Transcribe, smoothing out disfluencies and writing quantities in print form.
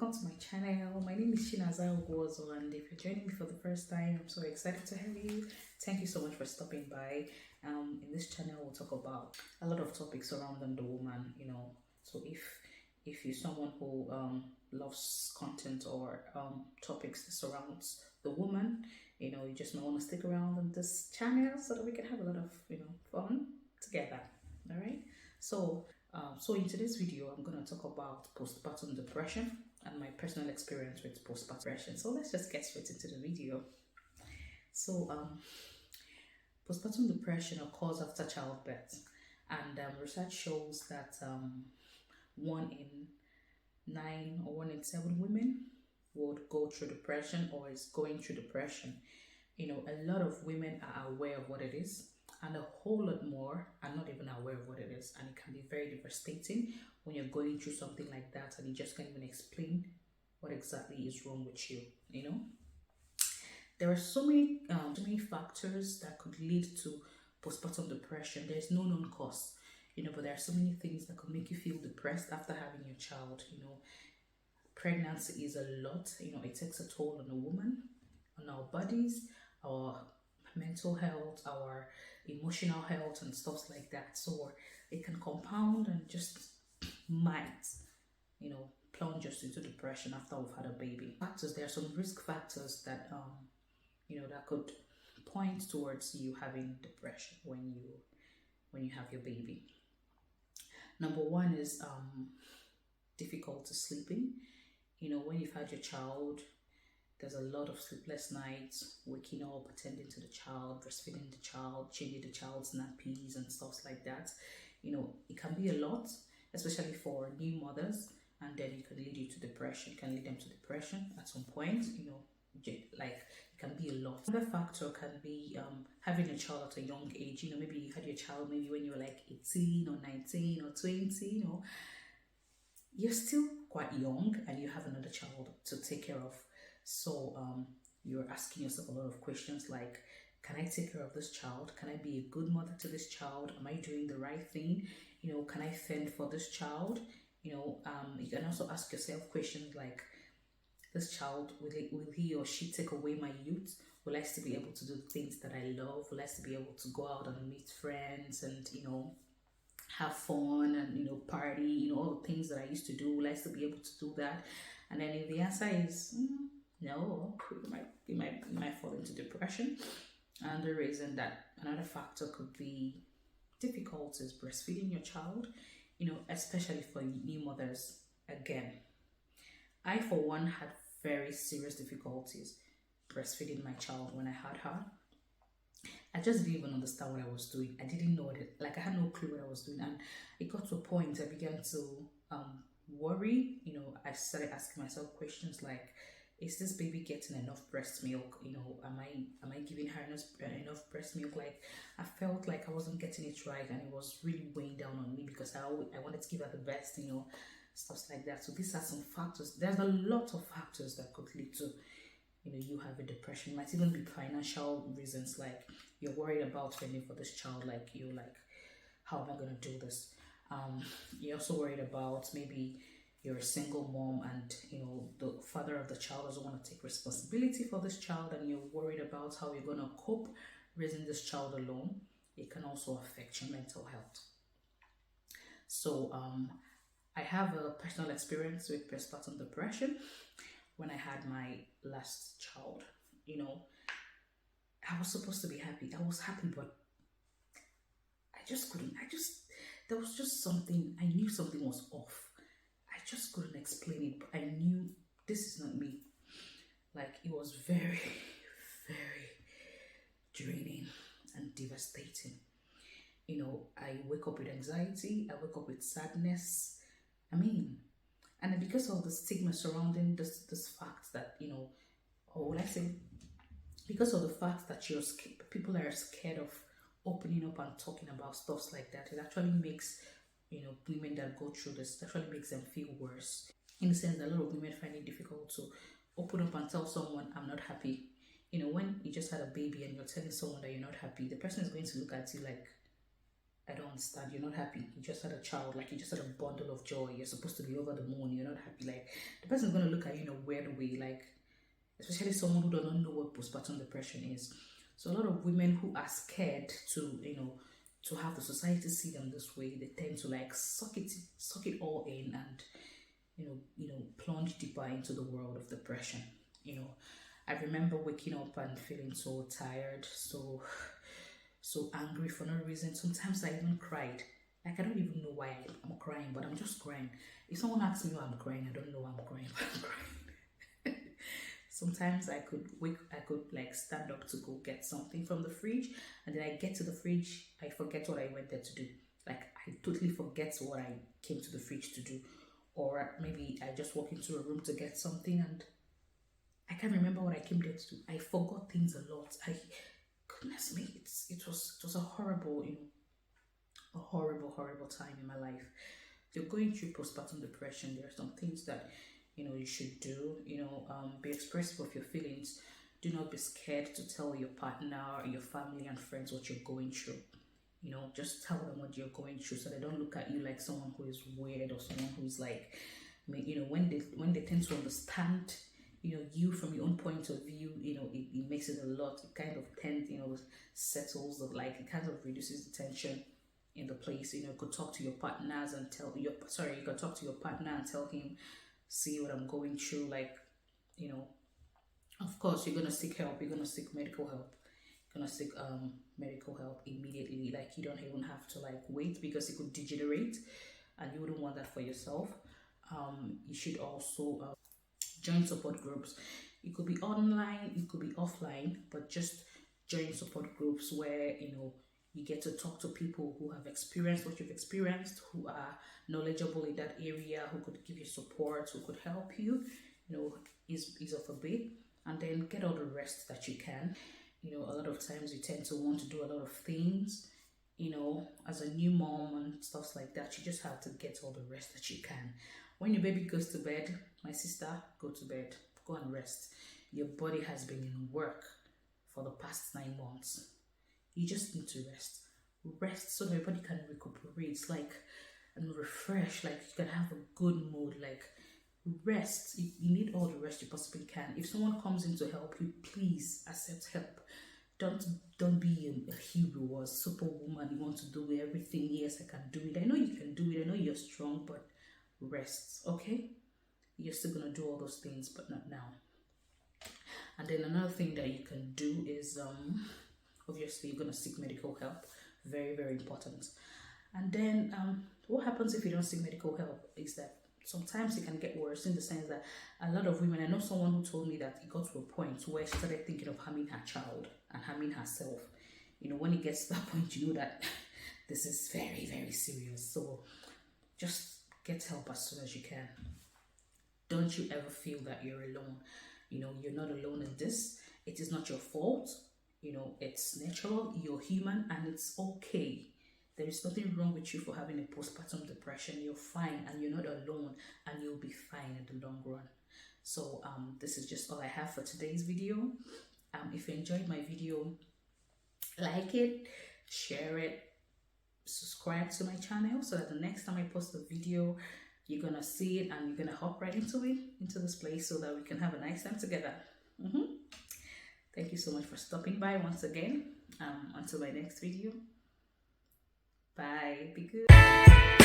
welcome to my channel. My name is Chinaza Ogozo, and if you're joining me for the first time, I'm so excited to have you. Thank you so much for stopping by. In this channel, we'll talk about a lot of topics surrounding the woman. So if you're someone who loves content or topics that surrounds the woman, you just might want to stick around on this channel so that we can have a lot of fun together. All right. So in today's video, I'm going to talk about postpartum depression and my personal experience with postpartum depression. So let's just get straight into the video. So postpartum depression occurs after childbirth, and research shows that 1 in 9 or 1 in 7 women would go through depression or is going through depression. A lot of women are aware of what it is, and a whole lot more are not even aware of what it is, and it can be very devastating when you're going through something like that and you just can't even explain what exactly is wrong with you. There are so many factors that could lead to postpartum depression. There's no known cause, but there are so many things that could make you feel depressed after having your child. Pregnancy is a lot. It takes a toll on a woman, on our bodies, our mental health, our emotional health, and stuff like that. So it can compound and just might, plunge us into depression after we've had a baby. There are some risk factors that that could point towards you having depression when you have your baby. Number one is difficulty sleeping. When you've had your child, there's a lot of sleepless nights, waking up, attending to the child, breastfeeding the child, changing the child's nappies and stuff like that. It can be a lot, especially for new mothers, and then it can lead you to depression. It can lead them to depression at some point. It can be a lot. Another factor can be having a child at a young age. Maybe you had your child maybe when you were like 18 or 19 or 20. You're still quite young and you have another child to take care of. So you're asking yourself a lot of questions like, can I take care of this child? Can I be a good mother to this child? Am I doing the right thing? Can I fend for this child? You can also ask yourself questions like, this child, will he or she take away my youth? Will I still be able to do the things that I love? Will I still be able to go out and meet friends and, have fun and, party, all the things that I used to do? Will I still be able to do that? And then if the answer is no, you might fall into depression. And the reason that another factor could be difficulties breastfeeding your child, especially for new mothers. Again, I for one had very serious difficulties breastfeeding my child when I had her. I just didn't even understand what I was doing. I didn't know it. I had no clue what I was doing, and it got to a point I began to worry. I started asking myself questions like, is this baby getting enough breast milk? Am I giving her enough breast milk? I felt like I wasn't getting it right, and it was really weighing down on me because I wanted to give her the best, stuff like that. So these are some factors. There's a lot of factors that could lead to you have a depression. It might even be financial reasons, like you're worried about fending for this child, how am I going to do this? You're also worried about maybe you're a single mom and the father of the child doesn't want to take responsibility for this child, and you're worried about how you're going to cope raising this child alone. It can also affect your mental health. So I have a personal experience with postpartum depression. When I had my last child, I was supposed to be happy. I was happy, but I just couldn't. There was just something. I knew something was off. I just couldn't explain it, but I knew this is not me. It was very, very draining and devastating. I wake up with anxiety. I wake up with sadness. And because of the stigma surrounding this fact that, or would I say, because of the fact that people are scared of opening up and talking about stuff like that, it actually makes, women that go through this, it actually makes them feel worse. In the sense that a lot of women find it difficult to open up and tell someone, I'm not happy. When you just had a baby and you're telling someone that you're not happy, the person is going to look at you like, I don't understand. You're not happy. You just had a child, like you just had a bundle of joy. You're supposed to be over the moon. You're not happy. Like the person's gonna look at you in a weird way, like especially someone who doesn't know what postpartum depression is. So a lot of women who are scared to, to have the society see them this way, they tend to like suck it all in and plunge deeper into the world of depression. You know, I remember waking up and feeling so tired, so angry for no reason. Sometimes I even cried. Like I don't even know why I'm crying, but I'm just crying. If someone asks me why I'm crying, I don't know why I'm crying, but I'm crying. Sometimes I could like stand up to go get something from the fridge, and then I get to the fridge, I forget what I went there to do. Like I totally forget what I came to the fridge to do. Or maybe I just walk into a room to get something and I can't remember what I came there to do. I forgot things a lot. Goodness me, it was a horrible, a horrible time in my life. If you're going through postpartum depression, there are some things that you should do. Be expressive of your feelings. Do not be scared to tell your partner or your family and friends what you're going through. Just tell them what you're going through so they don't look at you like someone who is weird or someone who's like, when they tend to understand you from your own point of view, it makes it a lot. It kind of tends, settles the, like, it kind of reduces the tension in the place. You could talk to your partners and you could talk to your partner and tell him, see what I'm going through. Like, of course you're gonna seek help. You're gonna seek medical help. You're gonna seek medical help immediately. Like you don't even have to like wait, because it could degenerate, and you wouldn't want that for yourself. You should also join support groups. It could be online, it could be offline, but just join support groups where you get to talk to people who have experienced what you've experienced, who are knowledgeable in that area, who could give you support, who could help you, ease off a bit, and then get all the rest that you can. A lot of times you tend to want to do a lot of things, as a new mom and stuff like that. You just have to get all the rest that you can. When your baby goes to bed, my sister, go to bed, go and rest. Your body has been in work for the past 9 months. You just need to rest so that your body can recuperate, and refresh, like you can have a good mood. Like rest, you need all the rest you possibly can. If someone comes in to help you, please accept help. Don't be a hero or a superwoman. You want to do everything. Yes, I can do it. I know you can do it. I know you're strong, but rest, okay? You're still gonna do all those things, but not now. And then another thing that you can do is obviously you're gonna seek medical help. Very, very important. And then what happens if you don't seek medical help is that sometimes it can get worse, in the sense that a lot of women, I know someone who told me that it got to a point where she started thinking of harming her child and harming herself. When it gets to that point, you know that this is very, very serious. So just get help as soon as you can. Don't you ever feel that you're alone. You're not alone in this. It is not your fault. It's natural. You're human, and it's okay. There is nothing wrong with you for having a postpartum depression. You're fine, and you're not alone, and you'll be fine in the long run. So this is just all I have for today's video. If you enjoyed my video, like it, share it, subscribe to my channel, so that the next time I post a video, you're gonna see it and you're gonna hop right into this place, so that we can have a nice time together. Thank you so much for stopping by once again. Until my next video, bye, be good.